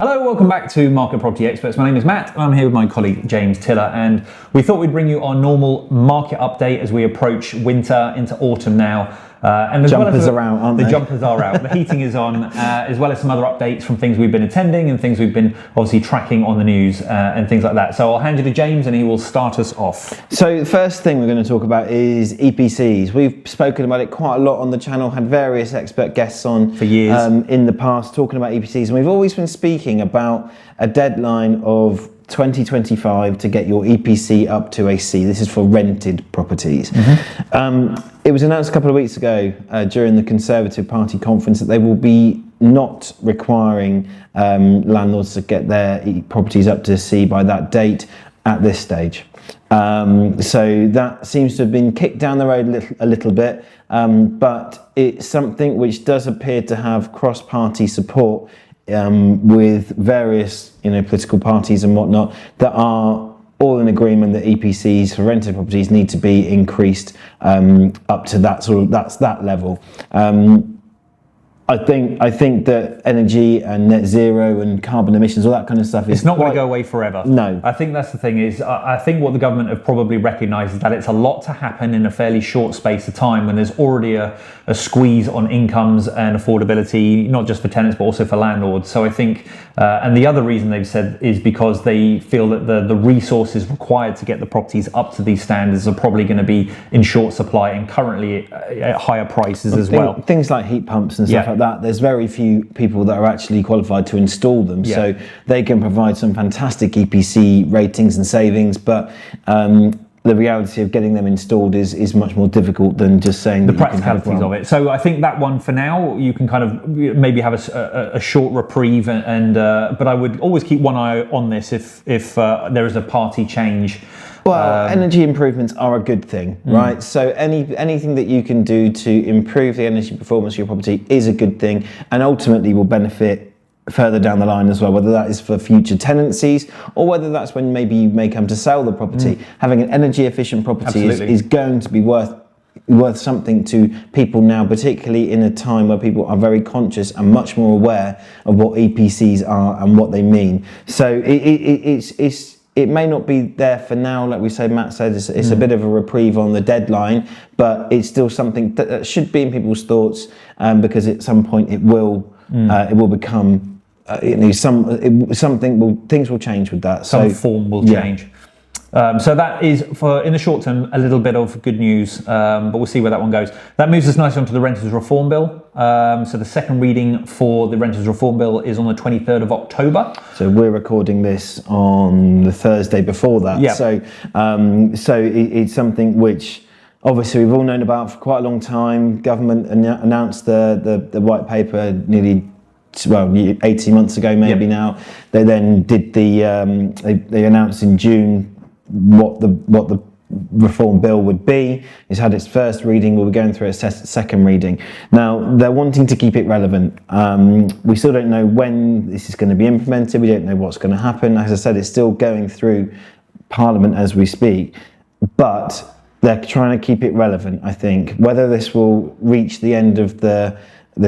Hello, welcome back to Market Property Experts. My name is Matt and I'm here with my colleague James Tiller, and we thought we'd bring you our normal market update as we approach winter into autumn now. And the jumpers are out, aren't they? The jumpers are out. The heating is on, as well as some other updates from things we've been attending and things we've been obviously tracking on the news and things like that. So I'll hand you to James and he will start us off. So the first thing we're going to talk about is EPCs. We've spoken about it quite a lot on the channel, had various expert guests on for years in the past talking about EPCs, and we've always been speaking about a deadline of 2025 to get your EPC up to a C. This is for rented properties. It was announced a couple of weeks ago during the Conservative Party conference that they will be not requiring landlords to get their properties up to C by that date at this stage. So that seems to have been kicked down the road a little bit, but it's something which does appear to have cross-party support with various political parties and whatnot that are all in agreement that EPCs for rented properties need to be increased up to that level. I think that energy and net zero and carbon emissions, all that kind of stuff it's not going to go away forever. No. I think that's the thing is, I think what the government have probably recognised is that it's a lot to happen in a fairly short space of time when there's already a squeeze on incomes and affordability, not just for tenants but also for landlords. So I think, and the other reason they've said is because they feel that the resources required to get the properties up to these standards are probably going to be in short supply and currently at higher prices as well. Things like heat pumps and stuff like that, there's very few people that are actually qualified to install them, so they can provide some fantastic EPC ratings and savings, but the reality of getting them installed is much more difficult than just saying the practicalities of it. So I think that one for now you can kind of maybe have a short reprieve, and but I would always keep one eye on this if there is a party change. Well, energy improvements are a good thing, right? So anything that you can do to improve the energy performance of your property is a good thing, and ultimately will benefit further down the line as well, whether that is for future tenancies or whether that's when maybe you may come to sell the property. Having an energy efficient property is going to be worth something to people now, particularly in a time where people are very conscious and much more aware of what EPCs are and what they mean. So it may not be there for now, like we say, Matt said, it's a bit of a reprieve on the deadline, but it's still something that should be in people's thoughts, because at some point it will become things will change with that. Some form will change. So that is, for in the short term, a little bit of good news, but we'll see where that one goes. That moves us nicely onto the Renters Reform Bill. So the second reading for the Renters Reform Bill is on the 23rd of October. So we're recording this on the Thursday before that. Yeah. So it's something which obviously we've all known about for quite a long time. Government announced the white paper nearly 18 months ago maybe now. They then did they announced in June what the reform bill would be. It's had its first reading. We'll be going through a second reading. Now they're wanting to keep it relevant. We still don't know when this is going to be implemented. We don't know what's going to happen. As I said, it's still going through Parliament as we speak, but they're trying to keep it relevant, I think. Whether this will reach the end of the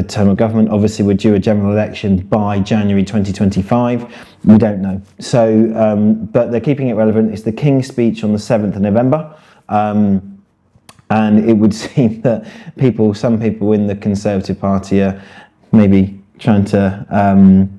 term of government, obviously we're due a general election by January 2025, we don't know. So, but they're keeping it relevant. It's the King's speech on the 7th of November, and it would seem that some people in the Conservative Party are maybe trying to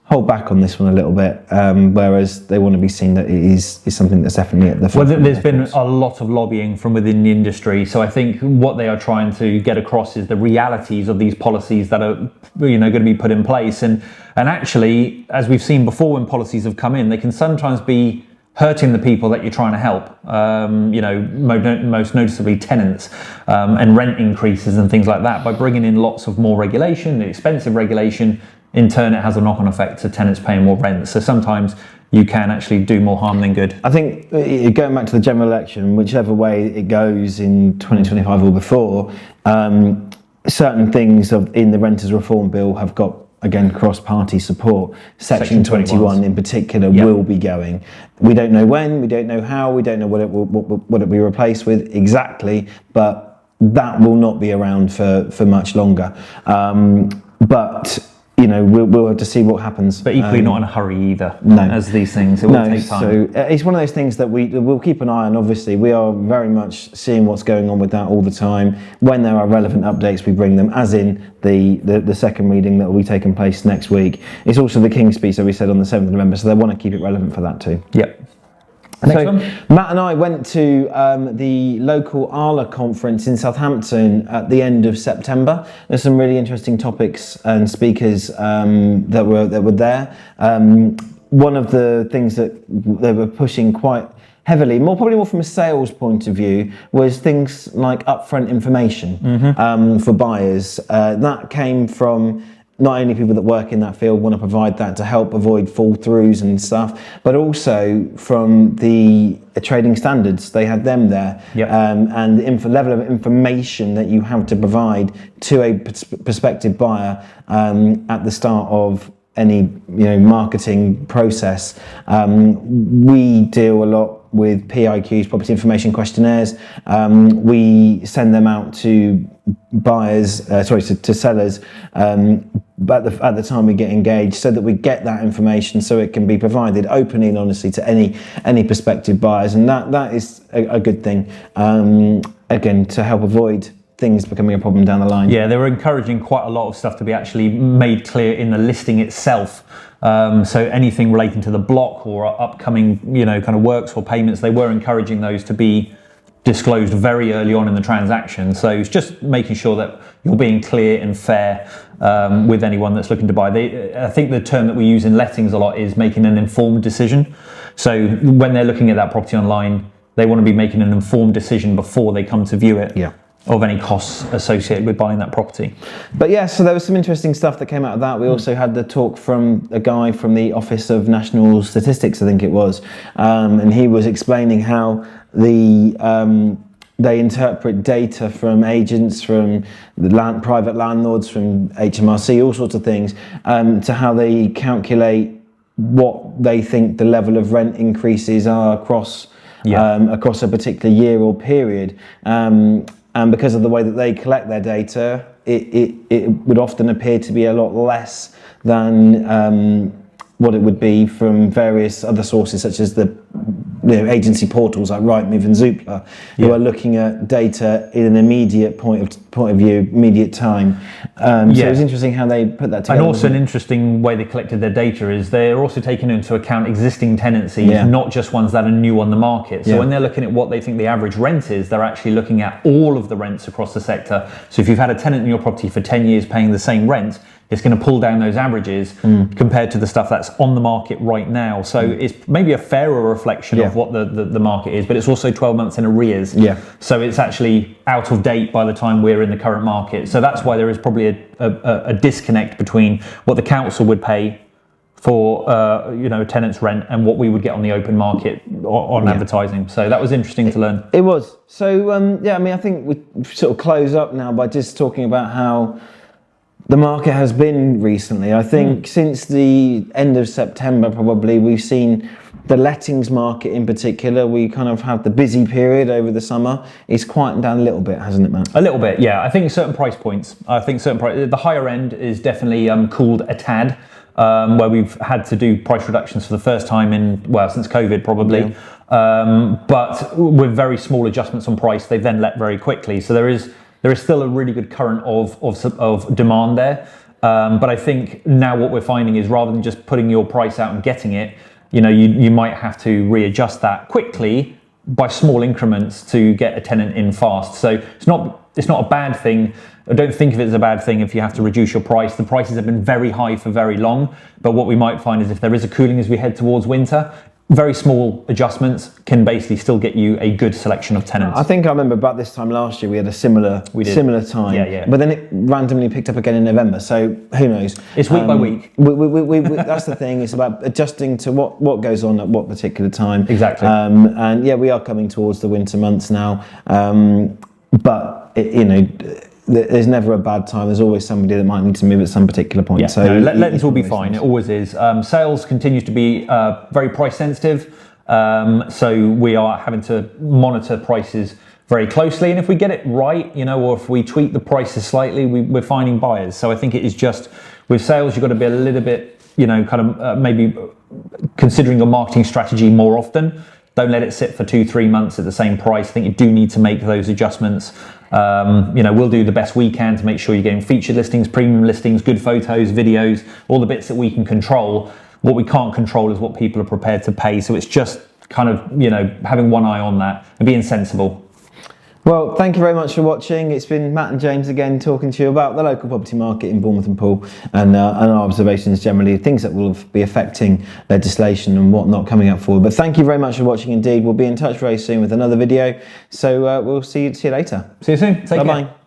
hold back on this one a little bit, whereas they want to be seen that it is something that's definitely at the front. Well, there's been a lot of lobbying from within the industry, so I think what they are trying to get across is the realities of these policies that are going to be put in place, and actually, as we've seen before when policies have come in, they can sometimes be hurting the people that you're trying to help, most noticeably tenants, and rent increases and things like that. By bringing in lots of more regulation, expensive regulation, in turn it has a knock-on effect to tenants paying more rent. So sometimes you can actually do more harm than good. I think going back to the general election, whichever way it goes in 2025 or before, certain things in the Renters Reform Bill have got, again, cross-party support. Section 21 in particular will be going. We don't know when, we don't know how, we don't know what it will be replaced with exactly, but that will not be around for much longer. But we'll have to see what happens. But equally not in a hurry either. No. As these things, it will take time. So it's one of those things that we'll keep an eye on. Obviously, we are very much seeing what's going on with that all the time. When there are relevant updates, we bring them, as in the second reading that will be taking place next week. It's also the King's Speech that we said on the 7th of November, so they want to keep it relevant for that too. Yep. So Matt and I went to the local ALA conference in Southampton at the end of September. There's some really interesting topics and speakers that were there. One of the things that they were pushing quite heavily, probably more from a sales point of view, was things like upfront information for buyers. That came from not only people that work in that field want to provide that to help avoid fall throughs and stuff, but also from the trading standards. They had them there. Yep. And the level of information that you have to provide to a prospective buyer at the start of any marketing process. We deal a lot with PIQs, property information questionnaires. We send them out to buyers, to sellers, at the time we get engaged, so that we get that information so it can be provided openly and honestly to any prospective buyers, and that is a good thing. Again, to help avoid things becoming a problem down the line. Yeah, they were encouraging quite a lot of stuff to be actually made clear in the listing itself. So anything relating to the block or upcoming, kind of works or payments, they were encouraging those to be disclosed very early on in the transaction. So it's just making sure that you're being clear and fair with anyone that's looking to buy. I think the term that we use in lettings a lot is making an informed decision. So when they're looking at that property online, they want to be making an informed decision before they come to view it. Yeah. Of any costs associated with buying that property. But yeah, so there was some interesting stuff that came out of that. We also had the talk from a guy from the Office of National Statistics, I think it was, and he was explaining how they interpret data from agents, from the private landlords, from HMRC, all sorts of things, to how they calculate what they think the level of rent increases are across a particular year or period. And because of the way that they collect their data, it would often appear to be a lot less than what it would be from various other sources, such as the agency portals like Rightmove and Zoopla, who are looking at data in an immediate point of view, immediate time. So it was interesting how they put that together. And also an interesting way they collected their data is they're also taking into account existing tenancies, not just ones that are new on the market. So when they're looking at what they think the average rent is, they're actually looking at all of the rents across the sector. So if you've had a tenant in your property for 10 years paying the same rent, it's going to pull down those averages compared to the stuff that's on the market right now. So it's maybe a fairer reflection of what the market is, but it's also 12 months in arrears. Yeah. So it's actually out of date by the time we're in the current market. So that's why there is probably a disconnect between what the council would pay for a tenant's rent and what we would get on the open market on advertising. So that was interesting to learn. It was. So I think we sort of close up now by just talking about how the market has been recently. I think since the end of September, probably, we've seen the lettings market in particular. We kind of have the busy period over the summer. It's quietened down a little bit, hasn't it, Matt? A little bit, yeah. I think certain price points. The higher end is definitely cooled a tad, where we've had to do price reductions for the first time since COVID, probably. Yeah. But with very small adjustments on price, they've then let very quickly. So there is still a really good current of demand there. But I think now what we're finding is rather than just putting your price out and getting it, you might have to readjust that quickly by small increments to get a tenant in fast. So it's not a bad thing. I don't think of it as a bad thing if you have to reduce your price. The prices have been very high for very long. But what we might find is if there is a cooling as we head towards winter, very small adjustments can basically still get you a good selection of tenants. I think I remember about this time last year we had a similar time. Yeah. But then it randomly picked up again in November. So who knows? It's week by week. We that's the thing. It's about adjusting to what goes on at what particular time. Exactly. And we are coming towards the winter months now. But there's never a bad time. There's always somebody that might need to move at some particular point. Yeah, so lettings will be fine. It always is. Sales continues to be very price sensitive. So we are having to monitor prices very closely. And if we get it right, or if we tweak the prices slightly, we're finding buyers. So I think it is just With sales, you've got to be a little bit, kind of maybe considering your marketing strategy more often. Don't let it sit for 2-3 months at the same price. I think you do need to make those adjustments. We'll do the best we can to make sure you're getting featured listings, premium listings, good photos, videos, all the bits that we can control. What we can't control is what people are prepared to pay. So it's just kind of, having one eye on that and being sensible. Well, thank you very much for watching. It's been Matt and James again talking to you about the local property market in Bournemouth and Poole and our observations generally, things that will be affecting legislation and whatnot coming up forward. But thank you very much for watching indeed. We'll be in touch very soon with another video. So we'll see you later. See you soon. Take care. Bye-bye.